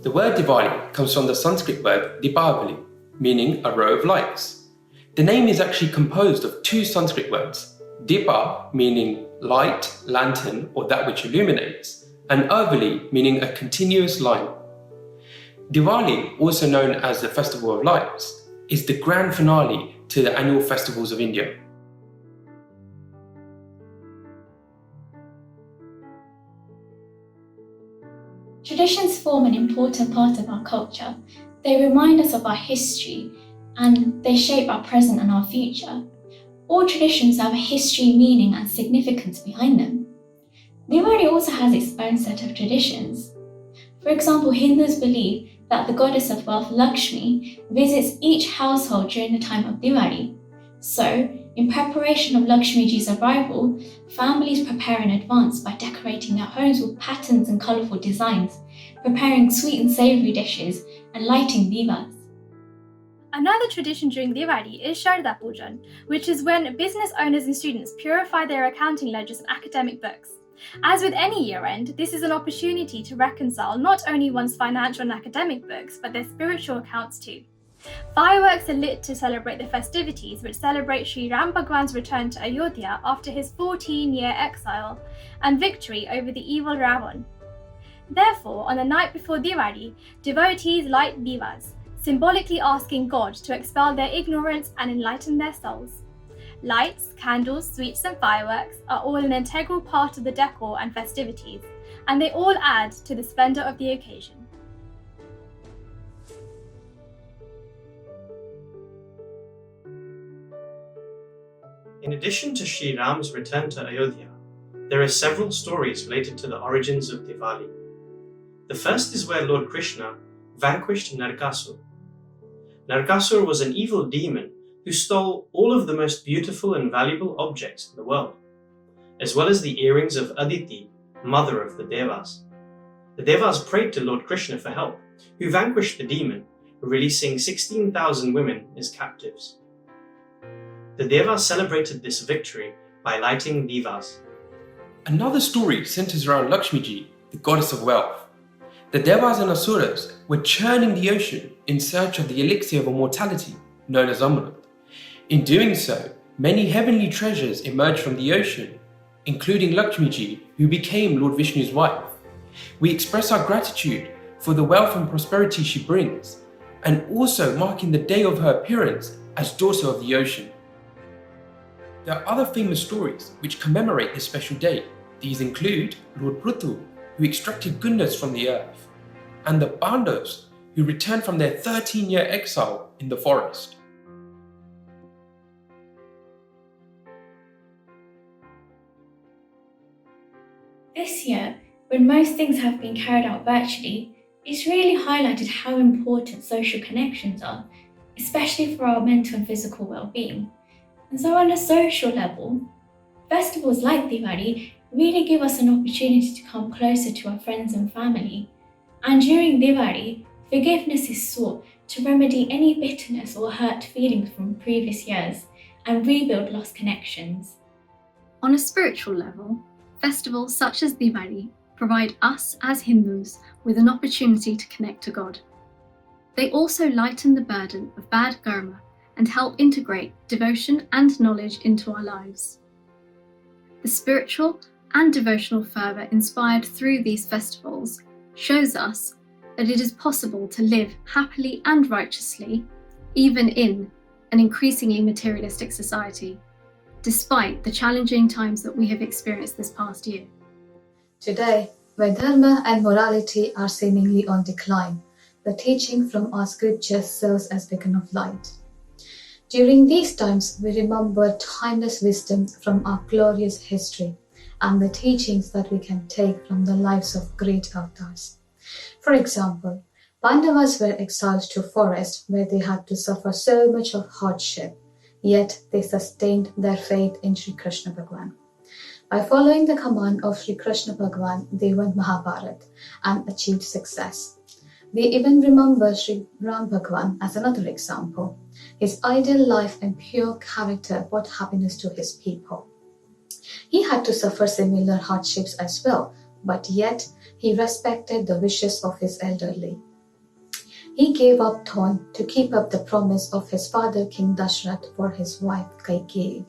The word Diwali comes from the Sanskrit word Dipavali, meaning a row of lights. The name is actually composed of two Sanskrit words, Dipa, meaning light, lantern, or that which illuminates, and Avali, meaning a continuous line. Diwali, also known as the Festival of Lights, is the grand finale to the annual festivals of India. Traditions form an important part of our culture. They remind us of our history and they shape our present and our future. All traditions have a history, meaning and significance behind them. Diwali also has its own set of traditions. For example, Hindus believe that the goddess of wealth Lakshmi visits each household during the time of Diwali. So, in preparation of Lakshmiji's arrival, families prepare in advance by decorating their homes with patterns and colourful designs, preparing sweet and savoury dishes, and lighting divas. Another tradition during Diwali is Sharda Pujan, which is when business owners and students purify their accounting ledgers and academic books. As with any year-end, this is an opportunity to reconcile not only one's financial and academic books, but their spiritual accounts too. Fireworks are lit to celebrate the festivities which celebrate Sri Ram Bhagwan's return to Ayodhya after his 14-year exile and victory over the evil Ravan. Therefore, on the night before Diwali, devotees light divas, symbolically asking God to expel their ignorance and enlighten their souls. Lights, candles, sweets and fireworks are all an integral part of the decor and festivities, and they all add to the splendour of the occasion. In addition to Sri Ram's return to Ayodhya, there are several stories related to the origins of Diwali. The first is where Lord Krishna vanquished Narkasur. Narkasur was an evil demon who stole all of the most beautiful and valuable objects in the world, as well as the earrings of Aditi, mother of the Devas. The Devas prayed to Lord Krishna for help, who vanquished the demon, releasing 16,000 women as captives. The Devas celebrated this victory by lighting divas. Another story centers around Lakshmiji, the goddess of wealth. The Devas and Asuras were churning the ocean in search of the elixir of immortality, known as Amrit. In doing so, many heavenly treasures emerged from the ocean, including Lakshmiji, who became Lord Vishnu's wife. We express our gratitude for the wealth and prosperity she brings, and also marking the day of her appearance as daughter of the ocean. There are other famous stories which commemorate this special day. These include Lord Prithu, who extracted goodness from the earth, and the Pandavas, who returned from their 13-year exile in the forest. This year, when most things have been carried out virtually, it's really highlighted how important social connections are, especially for our mental and physical well-being. And so on a social level, festivals like Diwali really give us an opportunity to come closer to our friends and family. And during Diwali, forgiveness is sought to remedy any bitterness or hurt feelings from previous years and rebuild lost connections. On a spiritual level, festivals such as Diwali provide us as Hindus with an opportunity to connect to God. They also lighten the burden of bad karma and help integrate devotion and knowledge into our lives. The spiritual and devotional fervour inspired through these festivals shows us that it is possible to live happily and righteously, even in an increasingly materialistic society, despite the challenging times that we have experienced this past year. Today, when dharma and morality are seemingly on decline, the teaching from our scriptures serves as beacon of light. During these times, we remember timeless wisdom from our glorious history and the teachings that we can take from the lives of great avatars. For example, Pandavas were exiled to forest where they had to suffer so much of hardship, yet they sustained their faith in Sri Krishna Bhagwan. By following the command of Sri Krishna Bhagwan, they won Mahabharat and achieved success. They even remember Sri Ram Bhagwan as another example. His ideal life and pure character brought happiness to his people. He had to suffer similar hardships as well, but yet he respected the wishes of his elderly. He gave up throne to keep up the promise of his father King Dashrath for his wife Kaikeyi.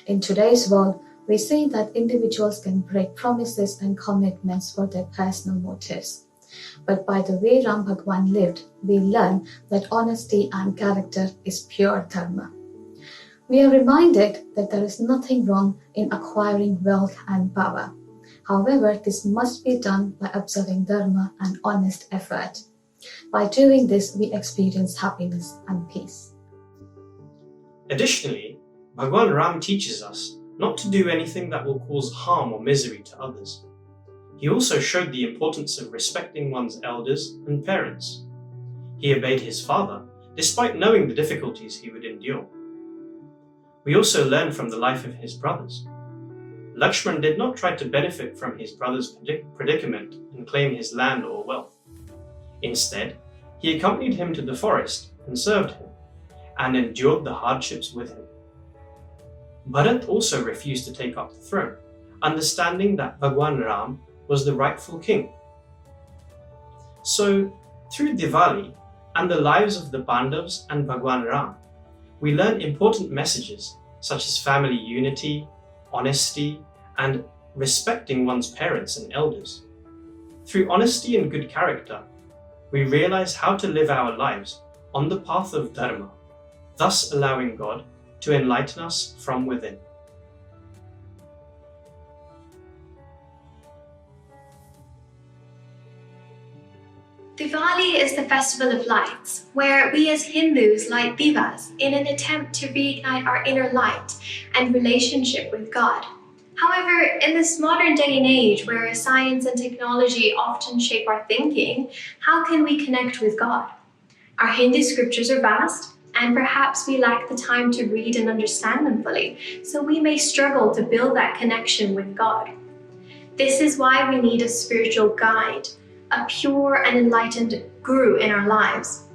In today's world, we see that individuals can break promises and commitments for their personal motives. But by the way Ram Bhagwan lived, we learn that honesty and character is pure dharma. We are reminded that there is nothing wrong in acquiring wealth and power. However, this must be done by observing dharma and honest effort. By doing this, we experience happiness and peace. Additionally, Bhagwan Ram teaches us not to do anything that will cause harm or misery to others. He also showed the importance of respecting one's elders and parents. He obeyed his father, despite knowing the difficulties he would endure. We also learn from the life of his brothers. Lakshman did not try to benefit from his brother's predicament and claim his land or wealth. Instead, he accompanied him to the forest and served him, and endured the hardships with him. Bharat also refused to take up the throne, understanding that Bhagwan Ram was the rightful king. So, through Diwali and the lives of the Pandavas and Bhagwan Ram, we learn important messages such as family unity, honesty, and respecting one's parents and elders. Through honesty and good character, we realize how to live our lives on the path of dharma, thus allowing God to enlighten us from within. Diwali is the festival of lights, where we as Hindus light divas in an attempt to reignite our inner light and relationship with God. However, in this modern day and age where science and technology often shape our thinking, how can we connect with God? Our Hindu scriptures are vast, and perhaps we lack the time to read and understand them fully, so we may struggle to build that connection with God. This is why we need a spiritual guide, a pure and enlightened guru in our lives.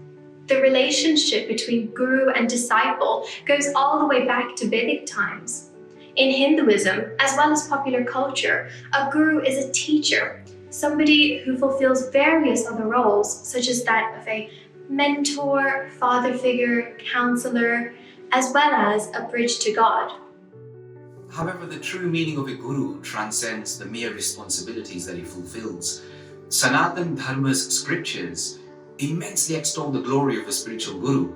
The relationship between guru and disciple goes all the way back to Vedic times. In Hinduism, as well as popular culture, a guru is a teacher, somebody who fulfills various other roles, such as that of a mentor, father figure, counselor, as well as a bridge to God. However, the true meaning of a guru transcends the mere responsibilities that he fulfills. Sanatan Dharma's scriptures immensely extol the glory of a spiritual guru.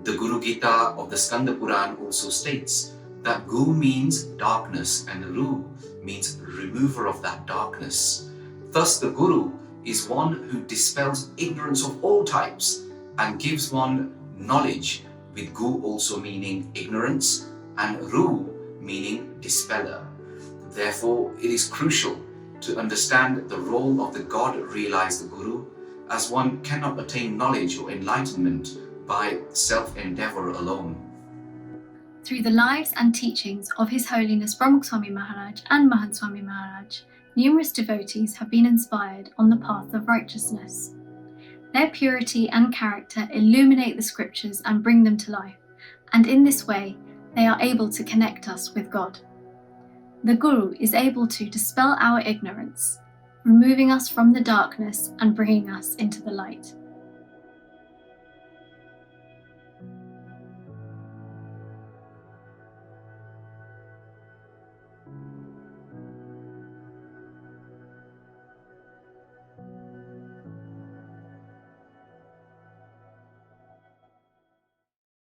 The Guru Gita of the Skanda Puran also states that Gu means darkness and Ru means remover of that darkness. Thus, the Guru is one who dispels ignorance of all types and gives one knowledge, with Gu also meaning ignorance and Ru meaning dispeller. Therefore, it is crucial to understand the role of the God-realized Guru, as one cannot attain knowledge or enlightenment by self-endeavor alone. Through the lives and teachings of His Holiness Brahma Swami Maharaj and Mahant Swami Maharaj, numerous devotees have been inspired on the path of righteousness. Their purity and character illuminate the scriptures and bring them to life, and in this way, they are able to connect us with God. The Guru is able to dispel our ignorance, removing us from the darkness and bringing us into the light.